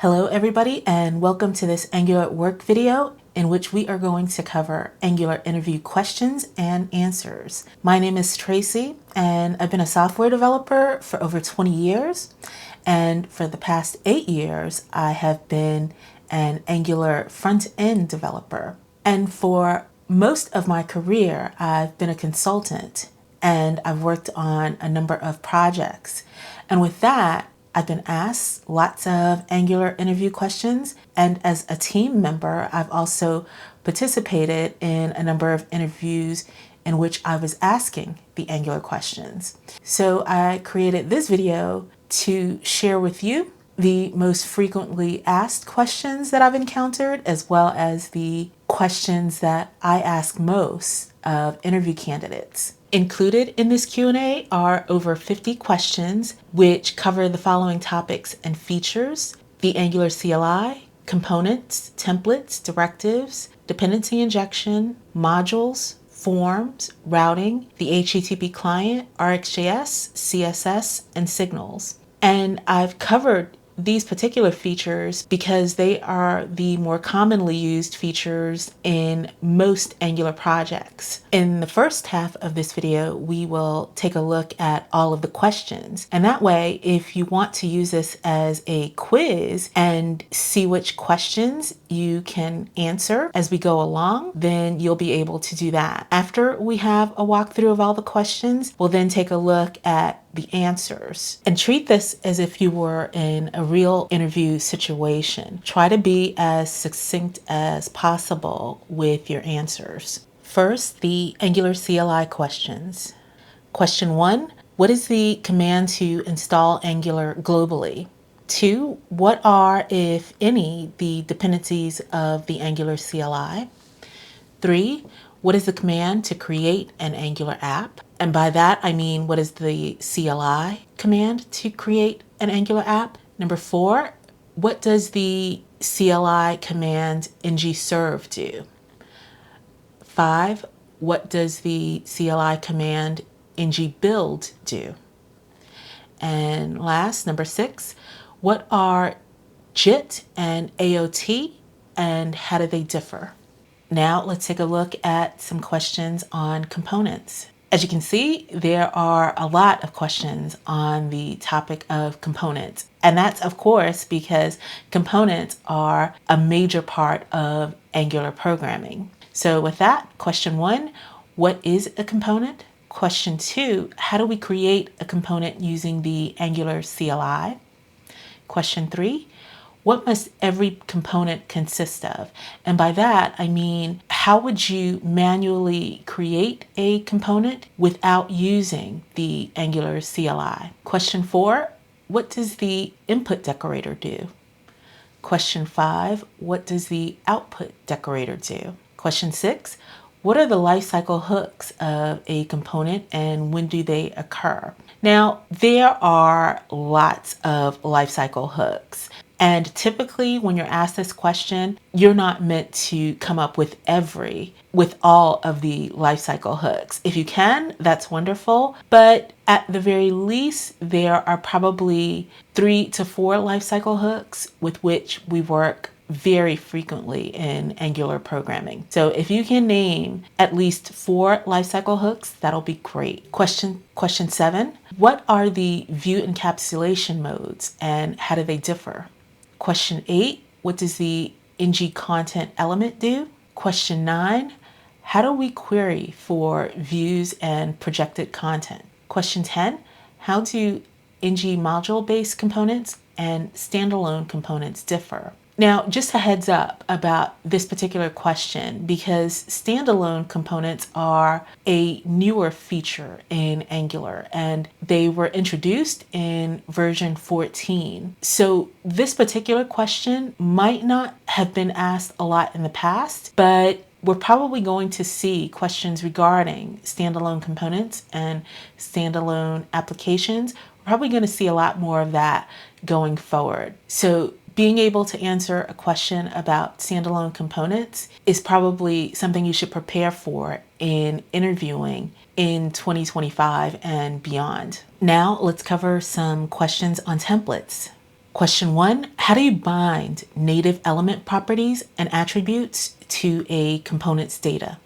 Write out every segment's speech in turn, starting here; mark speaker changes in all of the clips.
Speaker 1: Hello everybody, and welcome to this Angular at Work video in which we are going to cover Angular interview questions and answers. My name is Tracy and I've been a software developer for over 20 years, and for the past 8 years I have been an Angular front-end developer. And for most of my career I've been a consultant and I've worked on a number of projects. And with that, I've been asked lots of Angular interview questions, and as a team member, I've also participated in a number of interviews in which I was asking the Angular questions. So I created this video to share with you the most frequently asked questions that I've encountered, as well as the questions that I ask most of interview candidates. Included in this Q&A are over 50 questions which cover the following topics and features: the Angular CLI, components, templates, directives, dependency injection, modules, forms, routing, the HTTP client, RxJS, CSS, and signals. And I've covered these particular features because they are the more commonly used features in most Angular projects. In the first half of this video, we will take a look at all of the questions. And that way, if you want to use this as a quiz and see which questions you can answer as we go along, then you'll be able to do that. After we have a walkthrough of all the questions, we'll then take a look at the answers and treat this as if you were in a real interview situation. Try to be as succinct as possible with your answers. First, the Angular CLI questions. Question 1, what is the command to install Angular globally? 2, what are, if any, the dependencies of the Angular CLI? 3, what is the command to create an Angular app? And by that, I mean, what is the CLI command to create an Angular app? Number 4, what does the CLI command ngserve do? 5, what does the CLI command ngbuild do? And last, number 6, what are JIT and AOT and how do they differ? Now let's take a look at some questions on components. As you can see, there are a lot of questions on the topic of components. And that's, of course, because components are a major part of Angular programming. So with that, question 1, what is a component? Question 2, how do we create a component using the Angular CLI? Question 3, what must every component consist of? And by that, I mean, how would you manually create a component without using the Angular CLI? Question 4, what does the input decorator do? Question 5, what does the output decorator do? Question 6, what are the lifecycle hooks of a component and when do they occur? Now, there are lots of lifecycle hooks. And typically when you're asked this question, you're not meant to come up with all of the lifecycle hooks. If you can, that's wonderful. But at the very least, there are probably 3 to 4 lifecycle hooks with which we work very frequently in Angular programming. So if you can name at least 4 lifecycle hooks, that'll be great. Question 7, what are the view encapsulation modes and how do they differ? Question 8, what does the ng content element do? Question 9, how do we query for views and projected content? Question 10, how do ng module-based components and standalone components differ? Now, just a heads up about this particular question, because standalone components are a newer feature in Angular and they were introduced in version 14. So this particular question might not have been asked a lot in the past, but we're probably going to see questions regarding standalone components and standalone applications. We're probably going to see a lot more of that going forward. So being able to answer a question about standalone components is probably something you should prepare for in interviewing in 2025 and beyond. Now let's cover some questions on templates. Question 1, how do you bind native element properties and attributes to a component's data?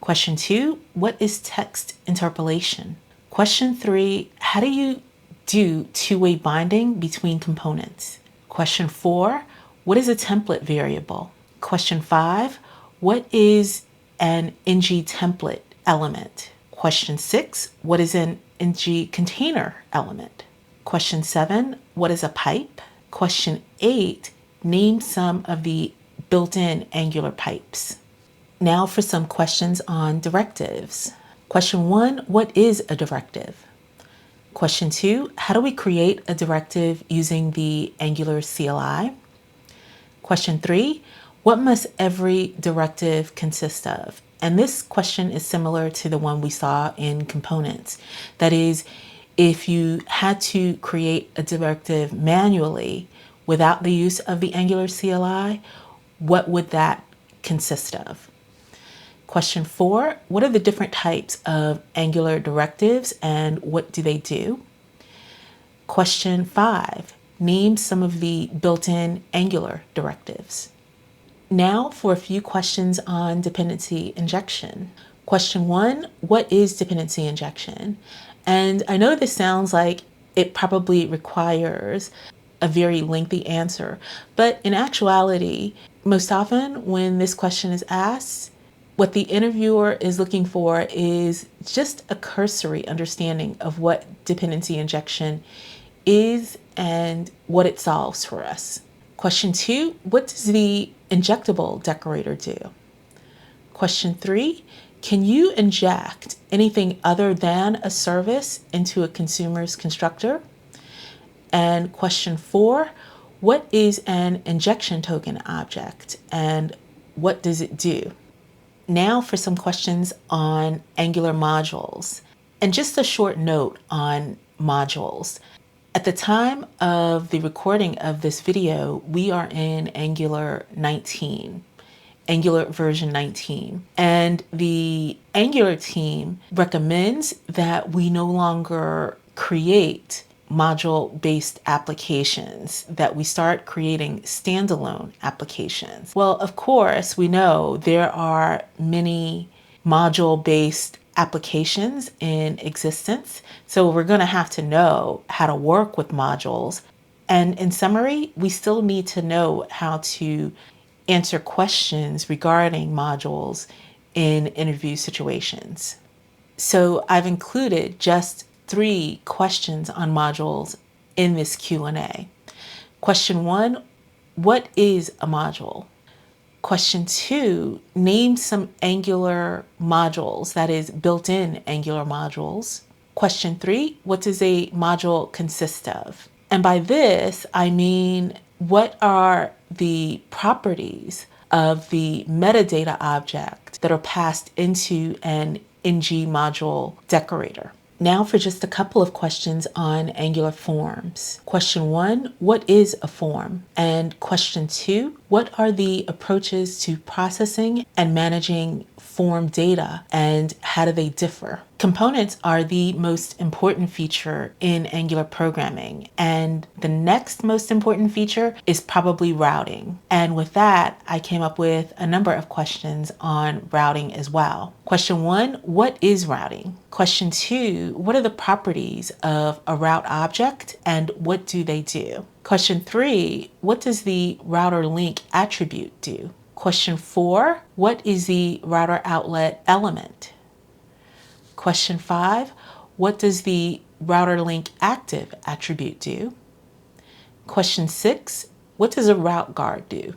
Speaker 1: Question 2, what is text interpolation? Question 3, how do you do two-way binding between components? Question 4, what is a template variable? Question 5, what is an ng template element? Question 6, what is an ng container element? Question 7, what is a pipe? Question 8, name some of the built-in Angular pipes. Now for some questions on directives. Question 1, what is a directive? Question 2, how do we create a directive using the Angular CLI? Question 3, what must every directive consist of? And this question is similar to the one we saw in components. That is, if you had to create a directive manually without the use of the Angular CLI, what would that consist of? Question 4, what are the different types of Angular directives and what do they do? Question 5, name some of the built-in Angular directives. Now for a few questions on dependency injection. Question 1, what is dependency injection? And I know this sounds like it probably requires a very lengthy answer, but in actuality, most often when this question is asked, what the interviewer is looking for is just a cursory understanding of what dependency injection is and what it solves for us. Question 2, what does the injectable decorator do? Question 3, can you inject anything other than a service into a consumer's constructor? And question 4, what is an injection token object and what does it do? Now for some questions on Angular modules. And just a short note on modules. At the time of the recording of this video, we are in Angular 19. Angular version 19. And the Angular team recommends that we no longer create module-based applications, that we start creating standalone applications. Well, of course, we know there are many module-based applications in existence, so we're going to have to know how to work with modules. And in summary, we still need to know how to answer questions regarding modules in interview situations. So I've included just 3 questions on modules in this Q&A. Question 1, what is a module? Question 2, name some Angular modules, that is built-in Angular modules. Question 3, what does a module consist of? And by this, I mean, what are the properties of the metadata object that are passed into an ng module decorator? Now for just a couple of questions on Angular forms. Question 1, what is a form? And question 2, what are the approaches to processing and managing form data and how do they differ? Components are the most important feature in Angular programming, and the next most important feature is probably routing. And with that, I came up with a number of questions on routing as well. Question 1, what is routing? Question 2, what are the properties of a route object and what do they do? Question 3, what does the router link attribute do? Question 4, what is the router outlet element? Question 5, what does the router link active attribute do? Question 6, what does a route guard do?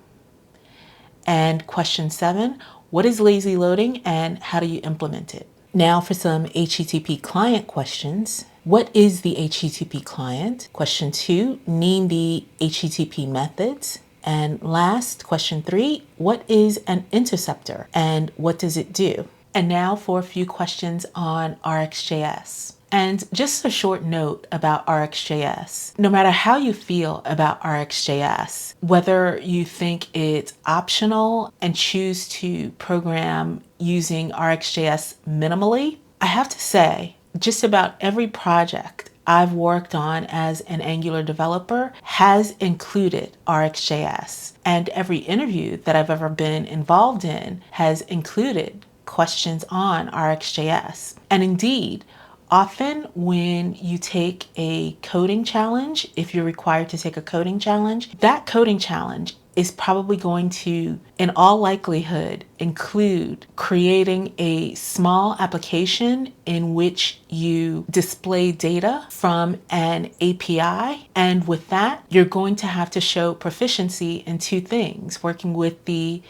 Speaker 1: And question 7, what is lazy loading and how do you implement it? Now for some HTTP client questions. What is the HTTP client? Question 2, name the HTTP methods. And last, question 3, what is an interceptor and what does it do? And now for a few questions on RxJS. And just a short note about RxJS. No matter how you feel about RxJS, whether you think it's optional and choose to program using RxJS minimally, I have to say, just about every project I've worked on as an Angular developer has included RxJS, and every interview that I've ever been involved in has included questions on RxJS. And indeed, often when you take a coding challenge, if you're required to take a coding challenge, that coding challenge is probably going to, in all likelihood, include creating a small application in which you display data from an API. And with that, you're going to have to show proficiency in two things: working with the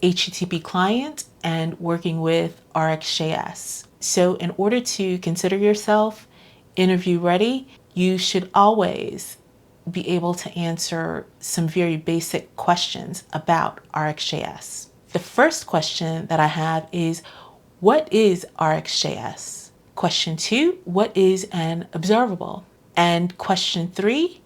Speaker 1: HTTP client and working with RxJS. So in order to consider yourself interview ready, you should always be able to answer some very basic questions about RxJS. The first question that I have is, what is RxJS? Question 2, what is an observable? And question 3,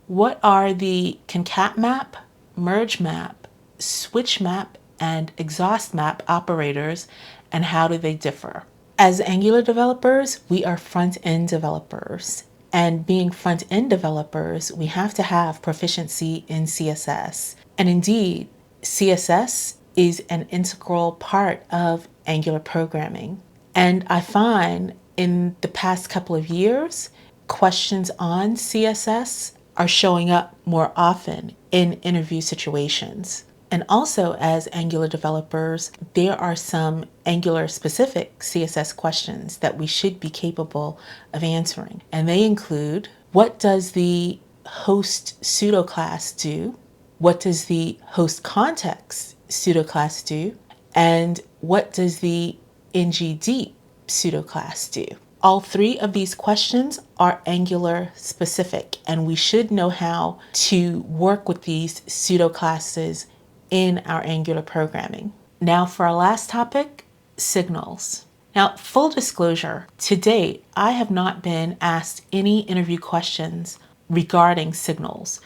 Speaker 1: what are the concat map, merge map, switch map, and exhaust map operators, and how do they differ? As Angular developers, we are front-end developers. And being front-end developers, we have to have proficiency in CSS. And indeed, CSS is an integral part of Angular programming. And I find in the past couple of years, questions on CSS are showing up more often in interview situations. And also, as Angular developers, there are some Angular-specific CSS questions that we should be capable of answering. And they include, what does the host pseudoclass do? What does the host context pseudoclass do? And what does the ngdeep pseudoclass do? All three of these questions are Angular specific, and we should know how to work with these pseudoclasses in our Angular programming. Now for our last topic, signals. Now, full disclosure, to date, I have not been asked any interview questions regarding signals,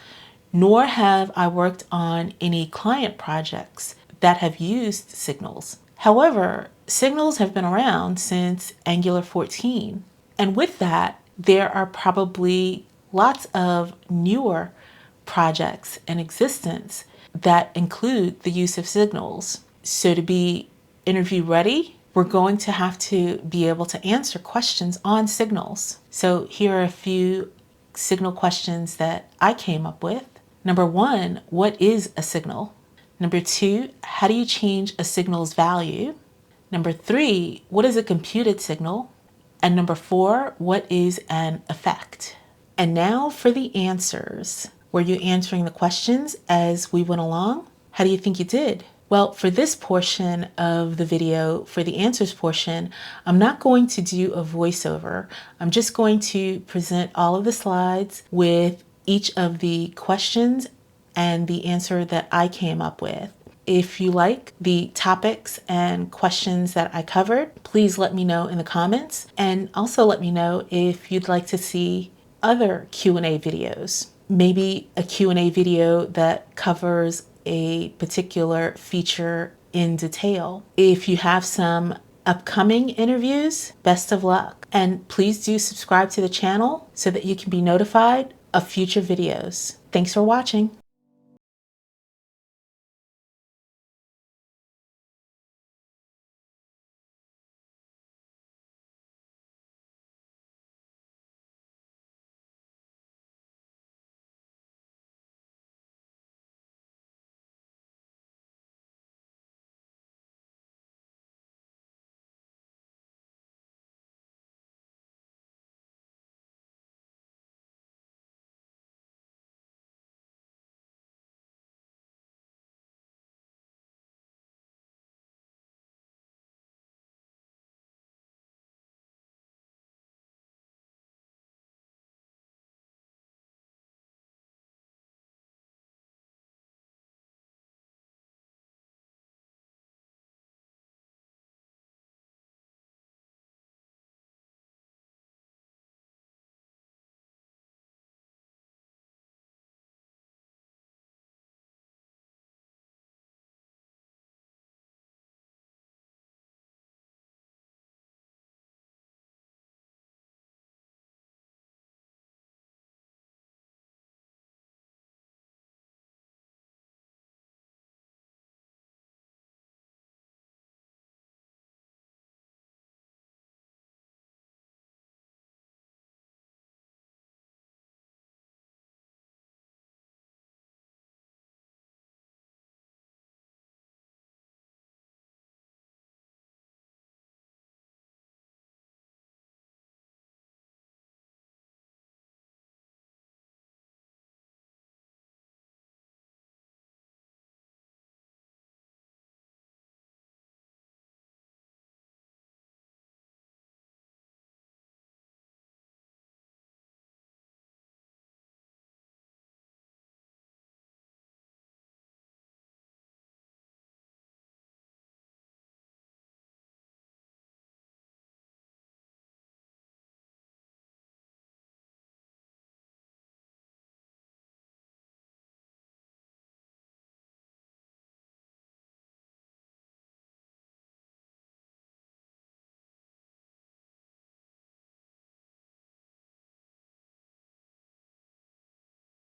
Speaker 1: nor have I worked on any client projects that have used signals. However, signals have been around since Angular 14. And with that, there are probably lots of newer projects in existence that include the use of signals. So to be interview ready, we're going to have to be able to answer questions on signals. So here are a few signal questions that I came up with. Number 1, what is a signal? Number 2, how do you change a signal's value? Number 3, what is a computed signal? And number 4, what is an effect? And now for the answers. Were you answering the questions as we went along? How do you think you did? Well, for this portion of the video, for the answers portion, I'm not going to do a voiceover. I'm just going to present all of the slides with each of the questions and the answer that I came up with. If you like the topics and questions that I covered, please let me know in the comments, and also let me know if you'd like to see other Q&A videos. Maybe a Q&A video that covers a particular feature in detail. If you have some upcoming interviews, best of luck. And please do subscribe to the channel so that you can be notified of future videos. Thanks for watching.